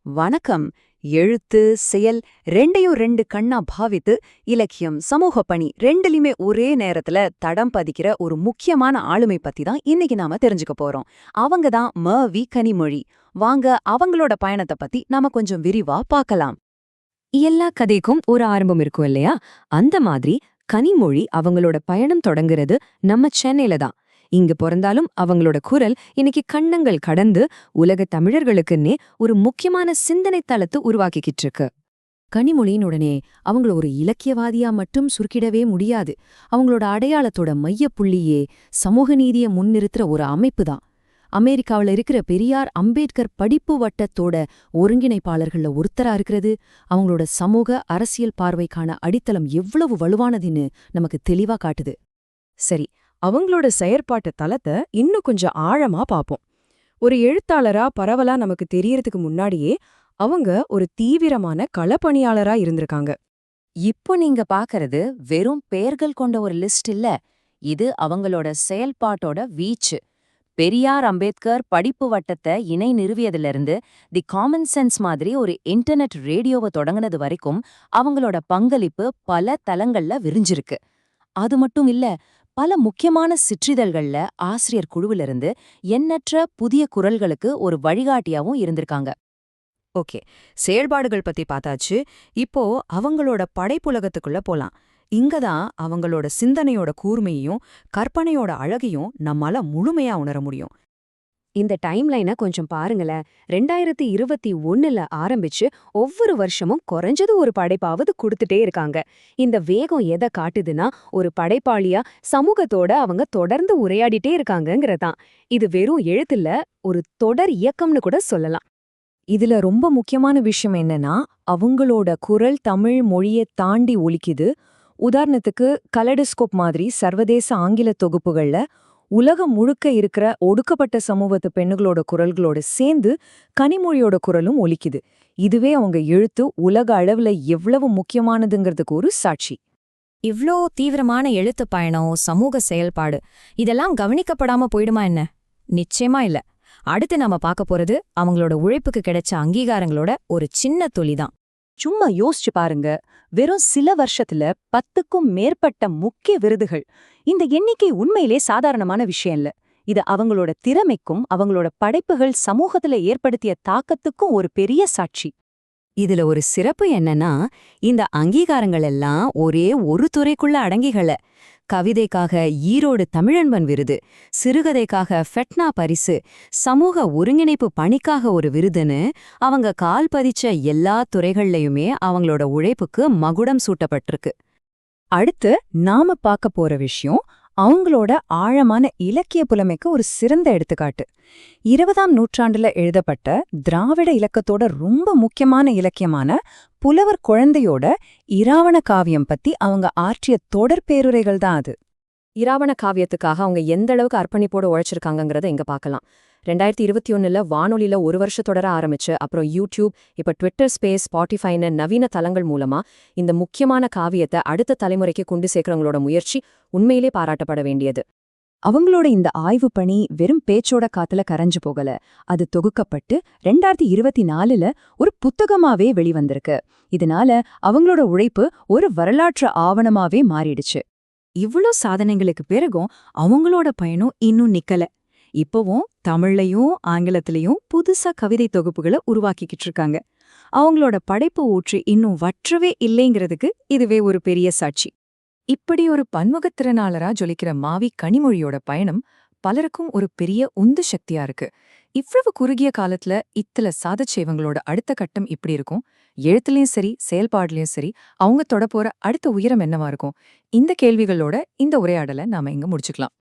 வணக்கம். எழுத்து, செயல் ரெண்டையும் ரெண்டு கண்ணா பாவித்து இலக்கியம், சமூக பணி ரெண்டுலயுமே ஒரே நேரத்துல தடம் பதிக்கிற ஒரு முக்கியமான ஆளுமை பத்தி தான் இன்னைக்கு நாம தெரிஞ்சுக்க போறோம். அவங்க தான் வி. கனிமொழி. வாங்க அவங்களோட பயணத்தை பத்தி நாம கொஞ்சம் விரிவா பார்க்கலாம். எல்லா கதைக்கும் ஒரு ஆரம்பம் இருக்கும் இல்லையா? அந்த மாதிரி கனிமொழி அவங்களோட பயணம் தொடங்குறது நம்ம சென்னையில தான். இங்க பிறந்தாலும் அவங்களோட குரல் இன்னைக்கு கண்ணங்கள் கடந்து உலக தமிழர்களுக்குன்னே ஒரு முக்கியமான சிந்தனை தளத்தை உருவாக்கிக்கிட்டு இருக்கு. கனிமொழியின் உடனே அவங்கள ஒரு இலக்கியவாதியா மட்டும் சுருக்கிடவே முடியாது. அவங்களோட அடையாளத்தோட மையப்புள்ளியே சமூக நீதியை முன்னிறுத்துற ஒரு அமைப்பு தான். அமெரிக்காவில் இருக்கிற பெரியார் அம்பேத்கர் படிப்பு வட்டத்தோட ஒருங்கிணைப்பாளர்கள்ல ஒருத்தரா இருக்கிறது அவங்களோட சமூக அரசியல் பார்வைக்கான அடித்தளம் எவ்வளவு வலுவானதுன்னு நமக்கு தெளிவா காட்டுது. சரி, அவங்களோட செயற்பாட்டு தளத்தை இன்னும் கொஞ்சம் ஆழமா பார்ப்போம். ஒரு எழுத்தாளரா பரவலா நமக்கு தெரியறதுக்கு முன்னாடியே அவங்க ஒரு தீவிரமான களப்பணியாளரா இருந்திருக்காங்க. இப்போ நீங்க பாக்கறது வெறும் பெயர்கள் கொண்ட ஒரு லிஸ்ட் இல்ல. இது அவங்களோட செயல்பாட்டோட வீச்சு. பெரியார் அம்பேத்கர் படிப்பு வட்டத்தை இணை நிறுவியதிலிருந்து தி காமன் சென்ஸ் மாதிரி ஒரு இன்டர்நெட் ரேடியோவை தொடங்கினது வரைக்கும் அவங்களோட பங்களிப்பு பல தளங்கள்ல விரிஞ்சிருக்கு. அது மட்டும் இல்ல, பல முக்கியமான சிற்றிதழ்கள்ல ஆசிரியர் குழுவிலிருந்து எண்ணற்ற புதிய குரல்களுக்கு ஒரு வழிகாட்டியாவும் இருந்திருக்காங்க. ஓகே, செயல்பாடுகள் பத்தி பார்த்தாச்சு. இப்போ அவங்களோட படைப்புலகத்துக்குள்ள போலாம். இங்கதான் அவங்களோட சிந்தனையோட கூர்மையையும் கற்பனையோட அழகையும் நம்மால முழுமையா உணர முடியும். இந்த டைம்லைனை கொஞ்சம் பாருங்களேன். 2021ல ஆரம்பிச்சு ஒவ்வொரு வருஷமும் குறைஞ்சது ஒரு படைப்பாவது கொடுத்துட்டே இருக்காங்க. இந்த வேகம் எதை காட்டுதுன்னா, ஒரு படைப்பாளியா சமூகத்தோட அவங்க தொடர்ந்து உரையாடிட்டே இருக்காங்கங்கிறதான். இது வெறும் எழுத்துல ஒரு தொடர் இயக்கம்னு கூட சொல்லலாம். இதுல ரொம்ப முக்கியமான விஷயம் என்னன்னா, அவங்களோட குரல் தமிழ் மொழியை தாண்டி ஒலிக்குது. உதாரணத்துக்கு கலடோஸ்கோப் மாதிரி சர்வதேச ஆங்கில தொகுப்புகள்ல உலகம் முழுக்க இருக்கிற ஒடுக்கப்பட்ட சமூகத்து பெண்ணுகளோட குரல்களோட சேர்ந்து கனிமொழியோட குரலும் ஒலிக்குது. இதுவே அவங்க எழுத்து உலக அளவுல எவ்வளவு முக்கியமானதுங்கிறதுக்கு ஒரு சாட்சி. இவ்ளோ தீவிரமான எழுத்து பயணம், சமூக செயல்பாடு இதெல்லாம் கவனிக்கப்படாம போயிடுமா என்ன? நிச்சயமா இல்ல. அடுத்து நாம பார்க்க போறது அவங்களோட உழைப்புக்கு கிடைச்ச அங்கீகாரங்களோட ஒரு சின்ன துளிதான். சும்மா யோசிச்சு பாருங்க, வெறும் சில வருஷத்துல 10க்கும் மேற்பட்ட முக்கிய விருதுகள். இந்த எண்ணிக்கை உண்மையிலே சாதாரணமான விஷயம் இல்ல. இது அவங்களோட திறமைக்கும் அவங்களோட படைப்புகள் சமூகத்துல ஏற்படுத்திய தாக்கத்துக்கும் ஒரு பெரிய சாட்சி. இதுல ஒரு சிறப்பு என்னன்னா, இந்த அங்கீகாரங்கள் எல்லாம் ஒரே ஒரு துறைக்குள்ள அடங்கிகள. கவிதைக்காக ஈரோடு தமிழன்பன் விருது, சிறுகதைக்காக ஃபெட்னா பரிசு, சமூக ஒருங்கிணைப்பு பணிக்காக ஒரு விருதுன்னு அவங்க கால் பதிச்ச எல்லா துறைகள்லயுமே அவங்களோட உழைப்புக்கு மகுடம் சூட்டப்பட்டிருக்கு. அடுத்து நாம பார்க்க போற விஷயம் அவங்களோட ஆழமான இலக்கிய புலமைக்கு ஒரு சிறந்த எடுத்துக்காட்டு. 20ஆம் நூற்றாண்டுல எழுதப்பட்ட திராவிட இலக்கத்தோட ரொம்ப முக்கியமான இலக்கியமான புலவர் குழந்தையோட இராவண காவியம் பத்தி அவங்க ஆற்றிய தொடர் பேருரைகள் தான் அது. இராவண காவியத்துக்காக அவங்க எந்த அளவுக்கு அர்ப்பணிப்போடு உழைச்சிருக்காங்கிறத இங்க பார்க்கலாம். 2021ல வானொலியில ஒரு வருஷத்தொடர ஆரம்பிச்சு, அப்புறம் யூடியூப், இப்ப ட்விட்டர் ஸ்பேஸ், ஸ்பாட்டிஃபைன்னு நவீன தளங்கள் மூலமா இந்த முக்கியமான காவியத்தை அடுத்த தலைமுறைக்கு கொண்டு சேர்க்கிறவங்களோட முயற்சி உண்மையிலே பாராட்டப்பட வேண்டியது. அவங்களோட இந்த ஆய்வு பணி வெறும் பேச்சோட காத்துல கரைஞ்சு போகல. அது தொகுக்கப்பட்டு 2024ல ஒரு புத்தகமாவே வெளிவந்திருக்கு. இதனால அவங்களோட உழைப்பு ஒரு வரலாற்று ஆவணமாவே மாறிடுச்சு. இவ்ளோ சாதனைகளுக்கு பிறகும் அவங்களோட பயணம் இன்னும் நிக்கல. இப்பவும் தமிழ்லையும் ஆங்கிலத்திலையும் புதுசா கவிதை தொகுப்புகளை உருவாக்கிக்கிட்டு இருக்காங்க. அவங்களோட படைப்பு ஊற்று இன்னும் வற்றவே இல்லைங்கிறதுக்கு இதுவே ஒரு பெரிய சாட்சி. இப்படி ஒரு பன்முகத்திறனாளரா ஜொலிக்கிற மாவி கனிமொழியோட பயணம் பலருக்கும் ஒரு பெரிய உந்து சக்தியா இருக்கு. இவ்வளவு குறுகிய காலத்துல இத்தல சாதிச்ச இவங்களோட அடுத்த கட்டம் இப்படி இருக்கும். எழுத்துலயும் சரி, செயல்பாடுலயும் சரி, அவங்க தொடப்போற அடுத்த உயரம் என்னவா இருக்கும்? இந்த கேள்விகளோட இந்த உரையாடலை நாம இங்க முடிச்சுக்கலாம்.